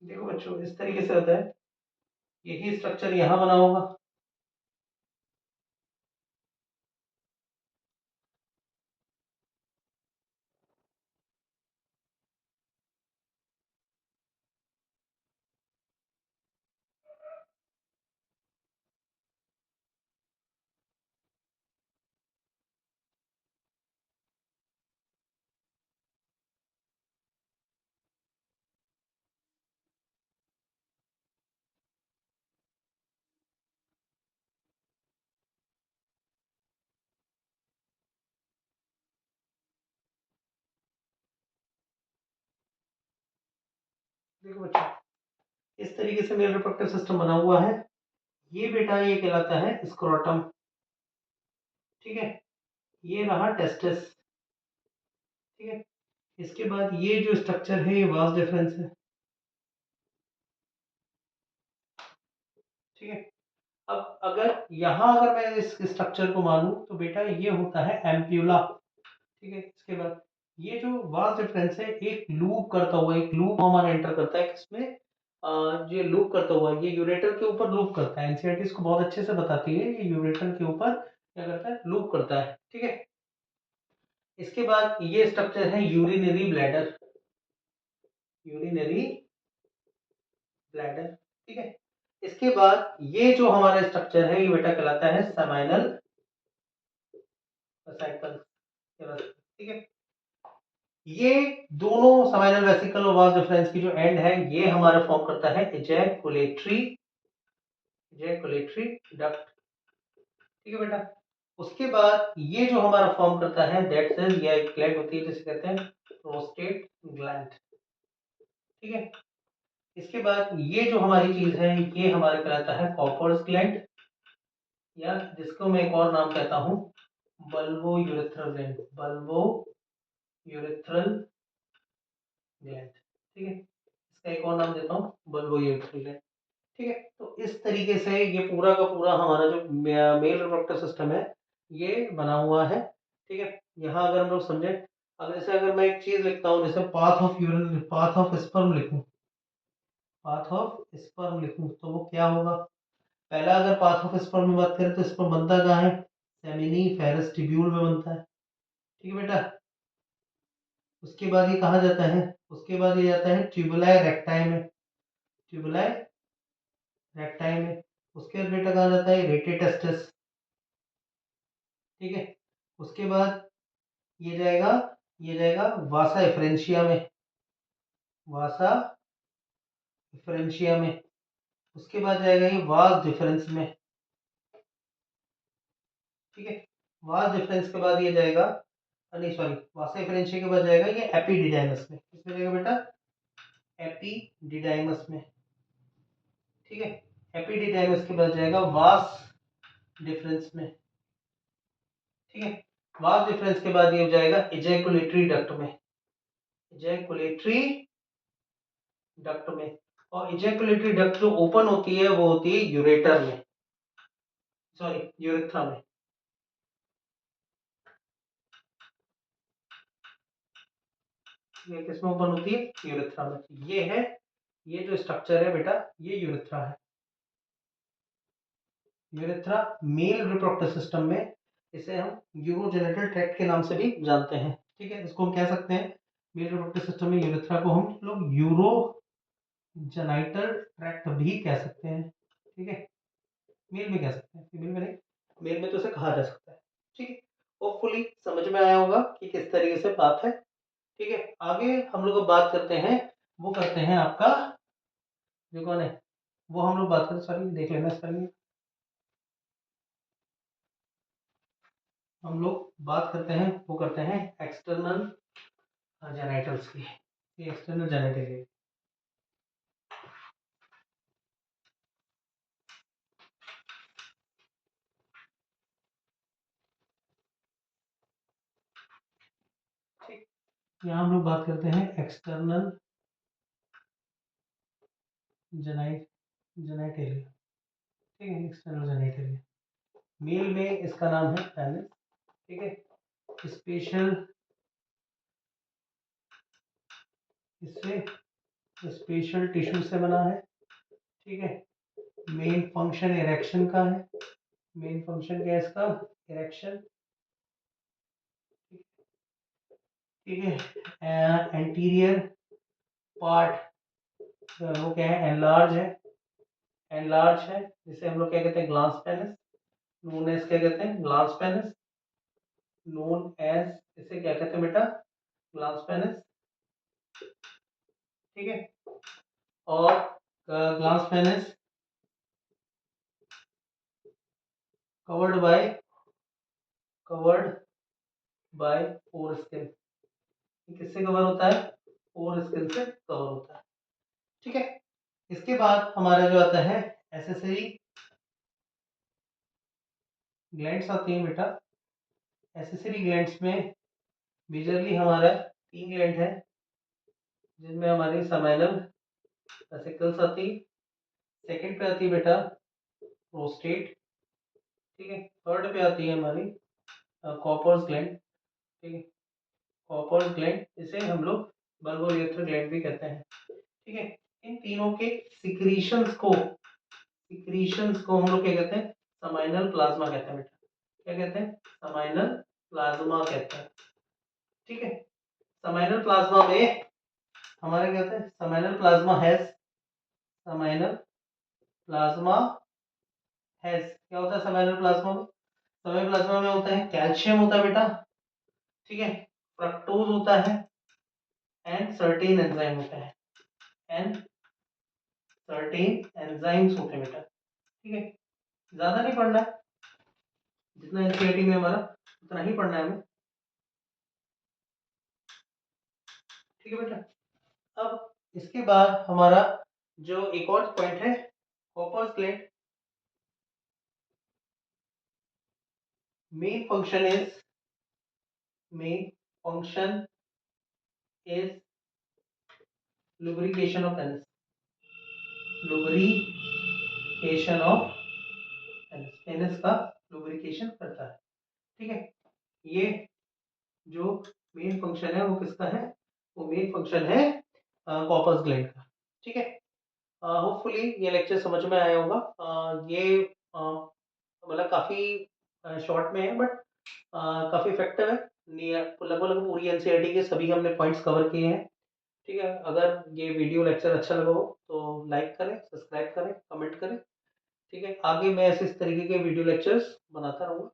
देखो बच्चों, इस तरीके से होता है। यही स्ट्रक्चर यहाँ बना होगा। देखो बच्चों, इस तरीके से मेल रिप्रोडक्टिव सिस्टम बना हुआ है। ये बेटा ये कहलाता है स्क्रोटम। ठीक है, ये रहा टेस्टिस। ठीक है, इसके बाद ये जो स्ट्रक्चर है ये वास डिफरेंस है। ठीक है, अब अगर यहाँ अगर मैं इस स्ट्रक्चर को मानूं तो बेटा ये होता है एम्प्यूला। ठीक है, इसके बाद ये जो वास डिफरेंस है एक लूप करता हुआ, एक लूप हमारा एंटर करता है किसमें, ये लूप करता हुआ ये यूरेटर के ऊपर लूप करता है। एनसीईआरटी इसको बहुत अच्छे से बताती है, ये यूरेटर के ऊपर क्या करता है, लूप करता है। ठीक है, इसके बाद ये स्ट्रक्चर है यूरिनरी ब्लैडर। Urinary bladder. ठीक है, इसके बाद ये जो हमारा स्ट्रक्चर है ये बेटा कहलाता है सेमाइनल वेसिकल। ठीक है, ये दोनों सेमाइनल वेसिकल और वास डिफरेंस की जो एंड है ये हमारा फॉर्म करता है इजैकुलेटरी डक्ट। ठीक है बेटा, उसके बाद ये जो हमारा फॉर्म करता है दैट इज या एक ग्लैंड होती है जिसे कहते हैं प्रोस्टेट ग्लैंड। ठीक है, इसके बाद ये जो हमारी चीज है ये हमारा कहलाता है कॉपर्स ग्लैंड, या जिसको मैं एक और नाम कहता हूँ bulbo urethral gland. Bulbo urethral gland. ठीक है, इसका एक और नाम देता हूँ बल्बो यूरेथ्रल ग्लैंड। ठीक है, तो इस तरीके से ये पूरा का पूरा हमारा जो मेल रिप्रोडक्टिव सिस्टम है ये बना हुआ है। ठीक है, यहाँ अगर हम लोग समझे, अब जैसे अगर मैं एक चीज लिखता हूँ, जैसे path of urine, path of sperm लिखूं, पाथ ऑफ स्पर्म लिखूं तो वो क्या होगा। पहला अगर पाथ ऑफ स्पर्म में बात करें तो स्पर्म बनता कहाँ है, सेमिनी फेरस ट्यूब्यूल में बनता है। ठीक है बेटा, उसके बाद ये कहाँ जाता है, उसके बाद ये जाता है ट्यूबुलाई रेक्टाई में। ट्यूबुलाई रेक्टाई में उसके बाद बेटा कहाँ जाता है, रेटेटेस्टिस। ठीक है, उसके बाद ये जाएगा, ये जाएगा वासा एफरेंशिया में। वासा एफरेंशिया में उसके बाद जाएगा ये वास डिफरेंस में। ठीक है, वास डिफरेंस के बाद ये जाएगा, नहीं सॉरी, वासा एफरेंशिया के बाद जाएगा ये एपिडिडाइमस में। किसमें जाएगा बेटा, एपिडिडाइमस में। ठीक है, एपिडिडाइमस के बाद जाएगा वास डिफरेंस में। ठीक है, वास डिफरेंस के बाद ये जाएगा इजैकुलेटरी डक्ट में। इजैकुलेटरी डक्ट में, और इजैकुलेटरी डक्ट जो ओपन होती है वो होती है यूरेटर में, सॉरी यूरेथ्रा में। ये किसमें ओपन होती है, यूरेथ्रा में। ये है, ये जो स्ट्रक्चर है बेटा ये यूरेथ्रा है। यूरेथ्रा मेल रिप्रोडक्टिव सिस्टम में इसे हम यूरोजेनिटल ट्रैक्ट के नाम से भी जानते हैं। ठीक है, इसको हम कह सकते हैं मेल रिप्रोडक्टिव सिस्टम में यूरेथ्रा को हम लोग यूरो जेनाइटल ट्रैक्ट भी कह सकते हैं। ठीक है, मेल में कह सकते हैं, फीमेल में नहीं, मेल में तो इसे कहा जा सकता है। ठीक है, होपफुली समझ में आया होगा कि किस तरीके से बात है। ठीक है, आगे हम लोग बात करते हैं, वो करते हैं आपका जो कौन है, वो हम लोग बात करते, सॉरी देख लेना स्पेलिंग। हम लोग बात करते हैं, वो करते हैं एक्सटर्नल जेनाइटल्स की। ये एक्सटर्नल जेनाइटल है। ठीक, यहाँ हम लोग बात करते हैं एक्सटर्नल जेनाइटेलिया। ठीक है, एक्सटर्नल जेनाइटेलिया, मेल में इसका नाम है पेनिस। ठीक है, स्पेशल इससे स्पेशल टिश्यू से बना है, ठीक है। मेन फंक्शन इरेक्शन का है, मेन फंक्शन क्या है इसका, इरेक्शन, ठीक है। एंटीरियर पार्ट वो क्या है, एनलार्ज है, एनलार्ज है, जिसे हम लोग क्या कहते हैं, ग्लांस पेनिस, नोन एज क्या कहते हैं, ग्लांस पेनिस, नोन एज, इसे क्या कहते हैं बेटा, ग्लांस पेनिस, ठीक है। और glans penis covered by, covered by foreskin, किससे कवर होता है, पोर स्किन से कवर होता है, ठीक है। इसके बाद हमारा जो आता है एसेसरी ग्लैंड्स आती हैं बेटा। एसेसरी ग्लैंड्स में मेजरली हमारा 3 ग्लैंड है, जिनमें हमारी समाइनल वेसिकल्स आती, सेकंड पे आती है बेटा प्रोस्टेट, ठीक है। थर्ड पे आती है हमारी कॉपर्स ग्लैंड, ठीक है, कॉपर्स ग्लैंड, इसे हम लोग बल्बोरेथ्रल ग्लैंड भी कहते हैं, ठीक है। इन तीनों के सिक्रीशंस को हम लोग क्या कहते हैं, समाइनल प्लाज्मा कहते हैं बेटा, क्या कहते हैं, समाइनल प्लाज्मा कहते हैं, ठीक है। समाइनल प्लाज्मा में हमारे कहते हैं seminal plasma has, seminal plasma has, क्या होता है समाइनल प्लाज्मा में, समाइनल प्लाज्मा में होता है कैल्शियम होता है बेटा, ठीक है, फ्रक्टोज होता है, एंड सर्टेन एंजाइम होता है, एंड सर्टेन एंजाइम्स होते हैं बेटा, ठीक है। ज्यादा नहीं पढ़ना है, जितना एनसीईआरटी में हमारा उतना ही पढ़ना है हमें, ठीक है बेटा। अब इसके बाद हमारा जो एक और पॉइंट है, Cowper's gland main function is, main function is lubrication of penis, lubrication of penis, penis का lubrication करता है, ठीक है। ये जो मेन फंक्शन है वो किसका है, वो मेन फंक्शन है कॉपर्स ग्लैंड का, ठीक है। होपफुली ये लेक्चर समझ में आया होगा। ये मतलब काफ़ी शॉर्ट में है, बट काफ़ी इफेक्टिव है, लगभग लगभग पूरी एनसीईआरटी के सभी हमने पॉइंट्स कवर किए हैं, ठीक है। अगर ये वीडियो लेक्चर अच्छा लगा हो तो लाइक करें, सब्सक्राइब करें, कमेंट करें, ठीक है। आगे मैं ऐसे इस तरीके के वीडियो लेक्चर्स बनाता रहूँगा।